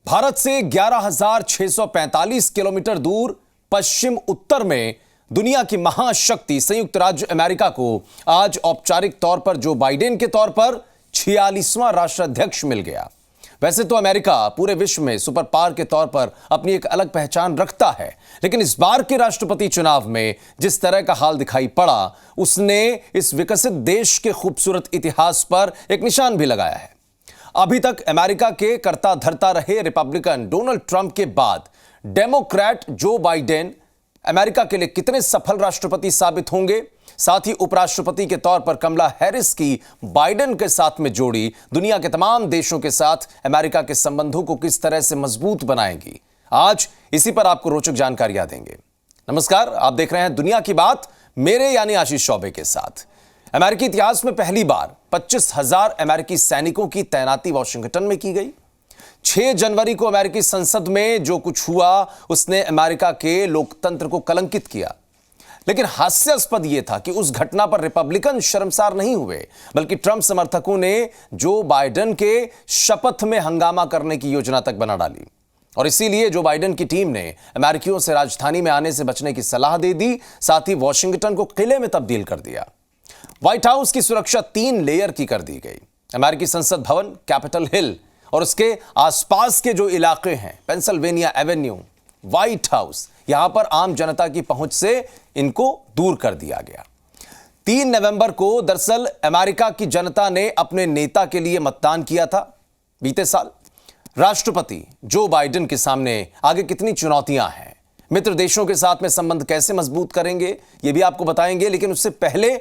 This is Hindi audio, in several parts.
भारत से 11,645 किलोमीटर दूर पश्चिम उत्तर में दुनिया की महाशक्ति संयुक्त राज्य अमेरिका को आज औपचारिक तौर पर जो बाइडेन के तौर पर 46वां राष्ट्राध्यक्ष मिल गया। वैसे तो अमेरिका पूरे विश्व में सुपर पावर के तौर पर अपनी एक अलग पहचान रखता है, लेकिन इस बार के राष्ट्रपति चुनाव में जिस तरह का हाल दिखाई पड़ा, उसने इस विकसित देश के खूबसूरत इतिहास पर एक निशान भी लगाया है। अभी तक अमेरिका के कर्ता धर्ता रहे रिपब्लिकन डोनाल्ड ट्रंप के बाद डेमोक्रेट जो बाइडेन अमेरिका के लिए कितने सफल राष्ट्रपति साबित होंगे, साथ ही उपराष्ट्रपति के तौर पर कमला हैरिस की बाइडेन के साथ में जोड़ी दुनिया के तमाम देशों के साथ अमेरिका के संबंधों को किस तरह से मजबूत बनाएगी, आज इसी पर आपको रोचक जानकारियां देंगे। नमस्कार, आप देख रहे हैं दुनिया की बात मेरे यानी आशीष चौबे के साथ। अमेरिकी इतिहास में पहली बार 25,000 अमेरिकी सैनिकों की तैनाती वॉशिंगटन में की गई। 6 जनवरी को अमेरिकी संसद में जो कुछ हुआ उसने अमेरिका के लोकतंत्र को कलंकित किया, लेकिन हास्यास्पद यह था कि उस घटना पर रिपब्लिकन शर्मसार नहीं हुए, बल्कि ट्रंप समर्थकों ने जो बाइडेन के शपथ में हंगामा करने की योजना तक बना डाली और इसीलिए जो बाइडेन की टीम ने अमेरिकियों से राजधानी में आने से बचने की सलाह दे दी, साथ ही वॉशिंगटन को किले में तब्दील कर दिया। व्हाइट हाउस की सुरक्षा 3 लेयर की कर दी गई। अमेरिकी संसद भवन, कैपिटल हिल और उसके आसपास के जो इलाके हैं, पेंसिल्वेनिया एवेन्यू, व्हाइट हाउस, यहां पर आम जनता की पहुंच से इनको दूर कर दिया गया। 3 नवंबर को दरअसल अमेरिका की जनता ने अपने नेता के लिए मतदान किया था। बीते साल राष्ट्रपति जो बाइडेन के सामने आगे कितनी चुनौतियां हैं, मित्र देशों के साथ में संबंध कैसे मजबूत करेंगे, यह भी आपको बताएंगे, लेकिन उससे पहले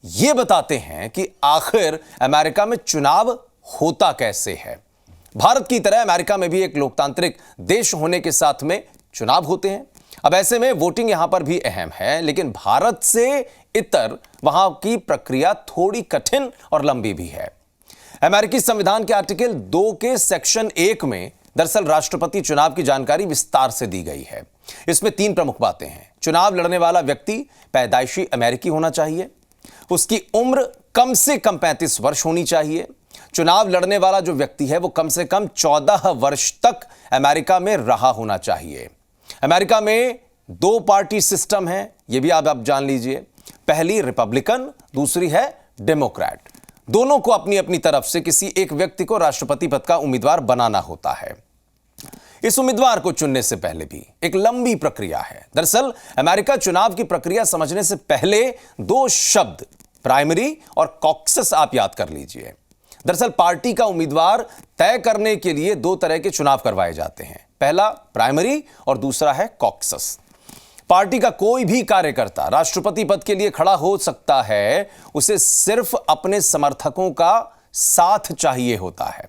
यह बताते हैं कि आखिर अमेरिका में चुनाव होता कैसे है। भारत की तरह अमेरिका में भी एक लोकतांत्रिक देश होने के साथ में चुनाव होते हैं। अब ऐसे में वोटिंग यहां पर भी अहम है, लेकिन भारत से इतर वहां की प्रक्रिया थोड़ी कठिन और लंबी भी है। अमेरिकी संविधान के आर्टिकल 2 के सेक्शन 1 में दरअसल राष्ट्रपति चुनाव की जानकारी विस्तार से दी गई है। इसमें 3 प्रमुख बातें हैं। चुनाव लड़ने वाला व्यक्ति पैदाइशी अमेरिकी होना चाहिए, उसकी उम्र कम से कम 35 वर्ष होनी चाहिए, चुनाव लड़ने वाला जो व्यक्ति है वो कम से कम 14 वर्ष तक अमेरिका में रहा होना चाहिए। अमेरिका में 2 पार्टी सिस्टम है, यह भी आप जान लीजिए। पहली रिपब्लिकन, दूसरी है डेमोक्रेट। दोनों को अपनी अपनी तरफ से किसी एक व्यक्ति को राष्ट्रपति पद का उम्मीदवार बनाना होता है। इस उम्मीदवार को चुनने से पहले भी एक लंबी प्रक्रिया है। दरअसल अमेरिका चुनाव की प्रक्रिया समझने से पहले 2 शब्द प्राइमरी और कॉकसस आप याद कर लीजिए। दरअसल पार्टी का उम्मीदवार तय करने के लिए 2 तरह के चुनाव करवाए जाते हैं। पहला प्राइमरी और दूसरा है कॉकसस। पार्टी का कोई भी कार्यकर्ता राष्ट्रपति पद के लिए खड़ा हो सकता है, उसे सिर्फ अपने समर्थकों का साथ चाहिए होता है।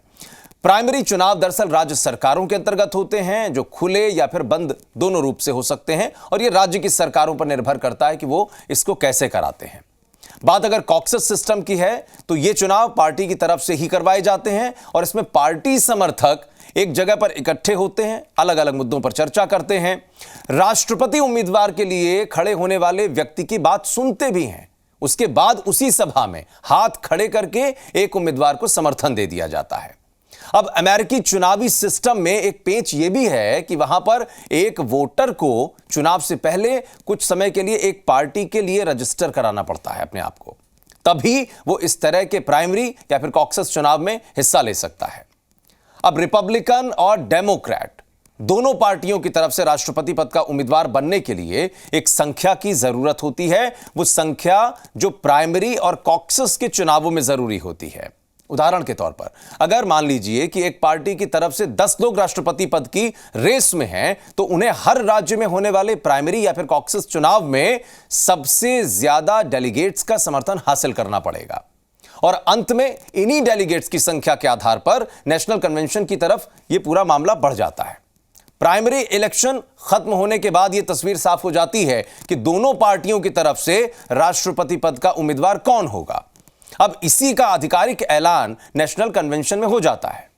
प्राइमरी चुनाव दरअसल राज्य सरकारों के अंतर्गत होते हैं, जो खुले या फिर बंद दोनों रूप से हो सकते हैं और यह राज्य की सरकारों पर निर्भर करता है कि वो इसको कैसे कराते हैं। बात अगर कॉकसस सिस्टम की है तो यह चुनाव पार्टी की तरफ से ही करवाए जाते हैं और इसमें पार्टी समर्थक एक जगह पर इकट्ठे होते हैं, अलग अलग मुद्दों पर चर्चा करते हैं, राष्ट्रपति उम्मीदवार के लिए खड़े होने वाले व्यक्ति की बात सुनते भी हैं। उसके बाद उसी सभा में हाथ खड़े करके एक उम्मीदवार को समर्थन दे दिया जाता है। अब अमेरिकी चुनावी सिस्टम में एक पेच यह भी है कि वहां पर एक वोटर को चुनाव से पहले कुछ समय के लिए एक पार्टी के लिए रजिस्टर कराना पड़ता है अपने आप को, तभी वो इस तरह के प्राइमरी या फिर कॉकसस चुनाव में हिस्सा ले सकता है। अब रिपब्लिकन और डेमोक्रेट दोनों पार्टियों की तरफ से राष्ट्रपति पद का उम्मीदवार बनने के लिए एक संख्या की जरूरत होती है। वो संख्या जो प्राइमरी और कॉकसस के चुनावों में जरूरी होती है। उदाहरण के तौर पर अगर मान लीजिए कि एक पार्टी की तरफ से 10 लोग राष्ट्रपति पद की रेस में हैं, तो उन्हें हर राज्य में होने वाले प्राइमरी या फिर कॉकसस चुनाव में सबसे ज्यादा डेलीगेट्स का समर्थन हासिल करना पड़ेगा और अंत में इन्हीं डेलीगेट्स की संख्या के आधार पर नेशनल कन्वेंशन की तरफ यह पूरा मामला बढ़ जाता है। प्राइमरी इलेक्शन खत्म होने के बाद यह तस्वीर साफ हो जाती है कि दोनों पार्टियों की तरफ से राष्ट्रपति पद का उम्मीदवार कौन होगा। अब इसी का आधिकारिक ऐलान नेशनल कन्वेंशन में हो जाता है।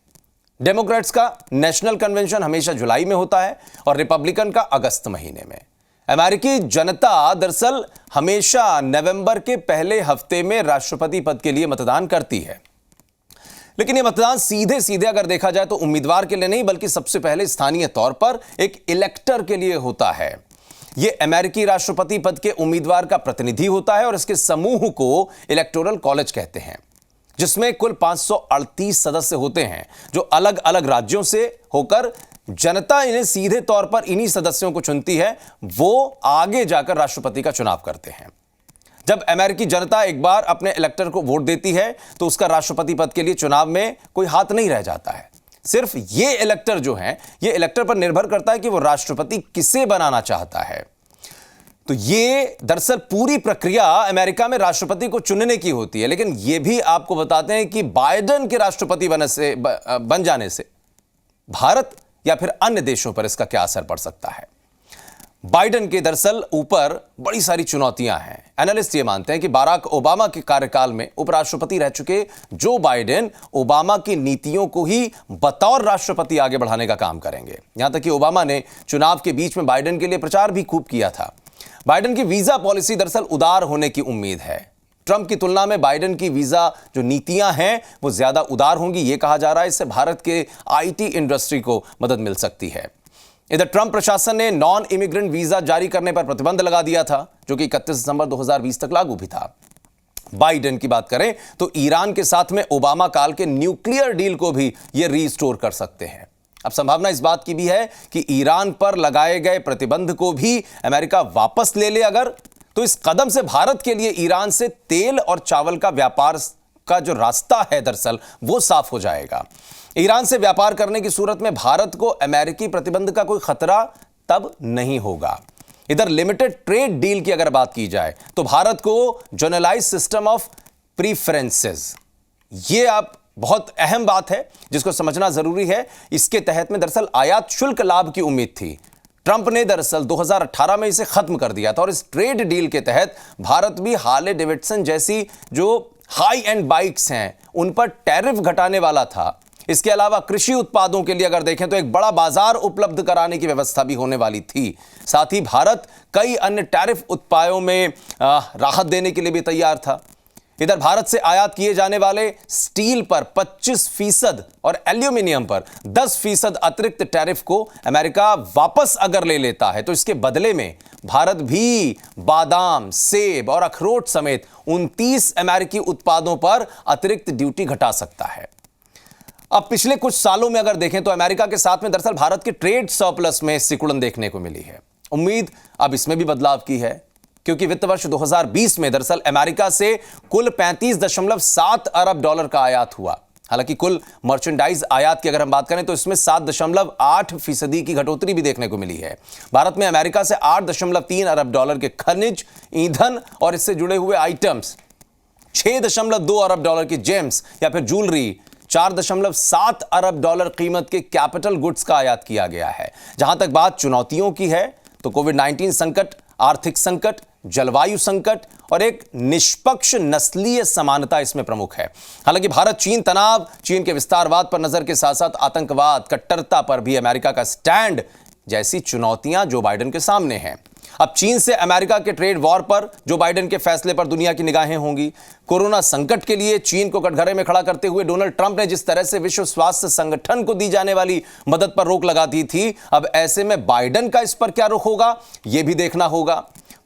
डेमोक्रेट्स का नेशनल कन्वेंशन हमेशा जुलाई में होता है और रिपब्लिकन का अगस्त महीने में। अमेरिकी जनता दरअसल हमेशा नवंबर के पहले हफ्ते में राष्ट्रपति पद के लिए मतदान करती है। लेकिन ये मतदान सीधे सीधे अगर देखा जाए तो उम्मीदवार के लिए नहीं, बल्कि सबसे पहले स्थानीय तौर पर एक इलेक्टर के लिए होता है। ये अमेरिकी राष्ट्रपति पद के उम्मीदवार का प्रतिनिधि होता है और इसके समूह को इलेक्टोरल कॉलेज कहते हैं, जिसमें कुल 538 सदस्य होते हैं, जो अलग अलग राज्यों से होकर जनता इन्हें सीधे तौर पर इन्हीं सदस्यों को चुनती है। वो आगे जाकर राष्ट्रपति का चुनाव करते हैं। जब अमेरिकी जनता एक बार अपने इलेक्टर को वोट देती है तो उसका राष्ट्रपति पद के लिए चुनाव में कोई हाथ नहीं रह जाता है। सिर्फ ये इलेक्टर जो है, ये इलेक्टर पर निर्भर करता है कि वो राष्ट्रपति किसे बनाना चाहता है। तो ये दरअसल पूरी प्रक्रिया अमेरिका में राष्ट्रपति को चुनने की होती है। लेकिन ये भी आपको बताते हैं कि बाइडेन के राष्ट्रपति बन जाने से भारत या फिर अन्य देशों पर इसका क्या असर पड़ सकता है। बाइडेन के दरअसल ऊपर बड़ी सारी चुनौतियां हैं। एनालिस्ट ये मानते हैं कि बाराक ओबामा के कार्यकाल में उपराष्ट्रपति रह चुके जो बाइडेन ओबामा की नीतियों को ही बतौर राष्ट्रपति आगे बढ़ाने का काम करेंगे। यहां तक कि ओबामा ने चुनाव के बीच में बाइडेन के लिए प्रचार भी खूब किया था। बाइडेन की वीजा पॉलिसी दरअसल उदार होने की उम्मीद है। ट्रंप की तुलना में बाइडेन की वीजा जो नीतियां हैं वो ज्यादा उदार होंगी, यह कहा जा रहा है। इससे भारत के आईटी इंडस्ट्री को मदद मिल सकती है। इधर ट्रंप प्रशासन ने नॉन इमिग्रेंट वीजा जारी करने पर प्रतिबंध लगा दिया था, जो कि 31 दिसंबर 2020 तक लागू भी था। बाइडेन की बात करें तो ईरान के साथ में ओबामा काल के न्यूक्लियर डील को भी ये रीस्टोर कर सकते हैं। अब संभावना इस बात की भी है कि ईरान पर लगाए गए प्रतिबंध को भी अमेरिका वापस ले ले अगर, तो इस कदम से भारत के लिए ईरान से तेल और चावल का व्यापार का जो रास्ता है दरअसल वो साफ हो जाएगा। ईरान से व्यापार करने की सूरत में भारत को अमेरिकी प्रतिबंध का कोई खतरा तब नहीं होगा। इधर लिमिटेड ट्रेड डील की अगर बात की जाए तो भारत को जनरलाइज्ड सिस्टम ऑफ प्रीफरेंसेस, ये आप बहुत अहम बात है जिसको समझना जरूरी है। इसके तहत में दरअसल आयात शुल्क लाभ की उम्मीद थी। ट्रंप ने दरअसल 2018 में इसे खत्म कर दिया था और इस ट्रेड डील के तहत भारत भी हार्ले डेविडसन जैसी जो हाई एंड बाइक्स हैं उन पर टैरिफ घटाने वाला था। इसके अलावा कृषि उत्पादों के लिए अगर देखें तो एक बड़ा बाजार उपलब्ध कराने की व्यवस्था भी होने वाली थी। साथ ही भारत कई अन्य टैरिफ उपायों में राहत देने के लिए भी तैयार था। इधर भारत से आयात किए जाने वाले स्टील पर 25% और एल्यूमिनियम पर 10% अतिरिक्त टैरिफ को अमेरिका वापस अगर ले लेता है तो इसके बदले में भारत भी बादाम, सेब और अखरोट समेत 29 अमेरिकी उत्पादों पर अतिरिक्त ड्यूटी घटा सकता है। अब पिछले कुछ सालों में अगर देखें तो अमेरिका के साथ में दरअसल भारत के ट्रेड सरप्लस में सिकुड़न देखने को मिली है। उम्मीद अब इसमें भी बदलाव की है, क्योंकि वित्त वर्ष 2020 में दरअसल अमेरिका से कुल 35.7 अरब डॉलर का आयात हुआ। हालांकि कुल मर्चेंडाइज आयात की अगर हम बात करें तो इसमें 7.8% की घटोतरी भी देखने को मिली है। भारत में अमेरिका से 8.3 अरब डॉलर के खनिज, ईंधन और इससे जुड़े हुए आइटम्स, 6.2 अरब डॉलर की जेम्स या फिर ज्वेलरी, 4.7 अरब डॉलर कीमत के कैपिटल गुड्स का आयात किया गया है। जहां तक बात चुनौतियों की है तो कोविड-19 संकट, आर्थिक संकट, जलवायु संकट और एक निष्पक्ष नस्लीय समानता इसमें प्रमुख है। हालांकि भारत चीन तनाव, चीन के विस्तारवाद पर नजर के साथ साथ आतंकवाद, कट्टरता पर भी अमेरिका का स्टैंड जैसी चुनौतियां जो बाइडेन के सामने हैं। अब चीन से अमेरिका के ट्रेड वॉर पर जो बाइडेन के फैसले पर दुनिया की निगाहें होंगी। कोरोना संकट के लिए चीन को कटघरे में खड़ा करते हुए डोनाल्ड ट्रंप ने जिस तरह से विश्व स्वास्थ्य संगठन को दी जाने वाली मदद पर रोक लगा दी थी, अब ऐसे में बाइडेन का इस पर क्या रुख होगा यह भी देखना होगा।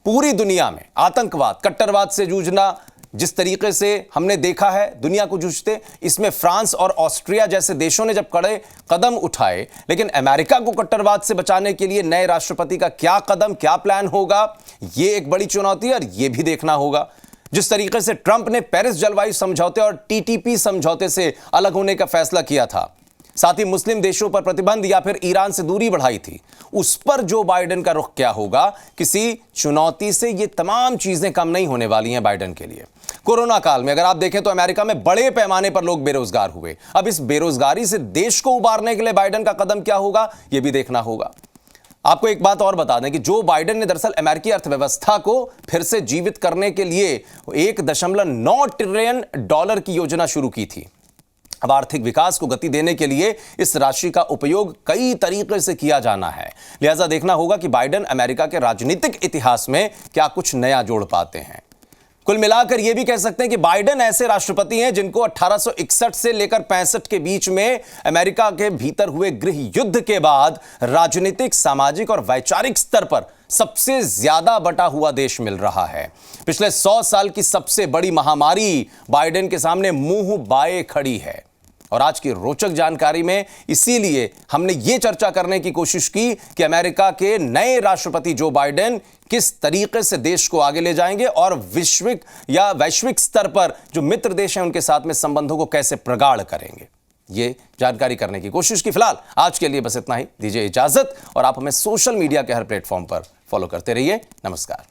पूरी दुनिया में आतंकवाद, कट्टरवाद से जूझना जिस तरीके से हमने देखा है दुनिया को जूझते, इसमें फ्रांस और ऑस्ट्रिया जैसे देशों ने जब कड़े कदम उठाए, लेकिन अमेरिका को कट्टरवाद से बचाने के लिए नए राष्ट्रपति का क्या कदम, क्या प्लान होगा, यह एक बड़ी चुनौती है और यह भी देखना होगा। जिस तरीके से ट्रंप ने पेरिस जलवायु समझौते और टीटीपी समझौते से अलग होने का फैसला किया था, साथ ही मुस्लिम देशों पर प्रतिबंध या फिर ईरान से दूरी बढ़ाई थी, उस पर जो बाइडेन का रुख क्या होगा, किसी चुनौती से ये तमाम चीजें कम नहीं होने वाली हैं बाइडेन के लिए। कोरोना काल में अगर आप देखें तो अमेरिका में बड़े पैमाने पर लोग बेरोजगार हुए। अब इस बेरोजगारी से देश को उबारने के लिए बाइडेन का कदम क्या होगा यह भी देखना होगा। आपको एक बात और बता दें कि जो बाइडेन ने दरअसल अमेरिकी अर्थव्यवस्था को फिर से जीवित करने के लिए 1.9 ट्रिलियन डॉलर की योजना शुरू की थी। अब आर्थिक विकास को गति देने के लिए इस राशि का उपयोग कई तरीके से किया जाना है। लिहाजा देखना होगा कि बाइडेन अमेरिका के राजनीतिक इतिहास में क्या कुछ नया जोड़ पाते हैं। कुल मिलाकर यह भी कह सकते हैं कि बाइडेन ऐसे राष्ट्रपति हैं जिनको 1861 से लेकर 65 के बीच में अमेरिका के भीतर हुए गृह युद्ध के बाद राजनीतिक, सामाजिक और वैचारिक स्तर पर सबसे ज्यादा बटा हुआ देश मिल रहा है। पिछले 100 साल की सबसे बड़ी महामारी बाइडेन के सामने मुंह बाए खड़ी है। और आज की रोचक जानकारी में इसीलिए हमने यह चर्चा करने की कोशिश की कि अमेरिका के नए राष्ट्रपति जो बाइडेन किस तरीके से देश को आगे ले जाएंगे और विश्विक या वैश्विक स्तर पर जो मित्र देश हैं उनके साथ में संबंधों को कैसे प्रगाढ़ करेंगे, ये जानकारी करने की कोशिश की। फिलहाल आज के लिए बस इतना ही, दीजिए इजाजत और आप हमें सोशल मीडिया के हर प्लेटफॉर्म पर फॉलो करते रहिए। नमस्कार।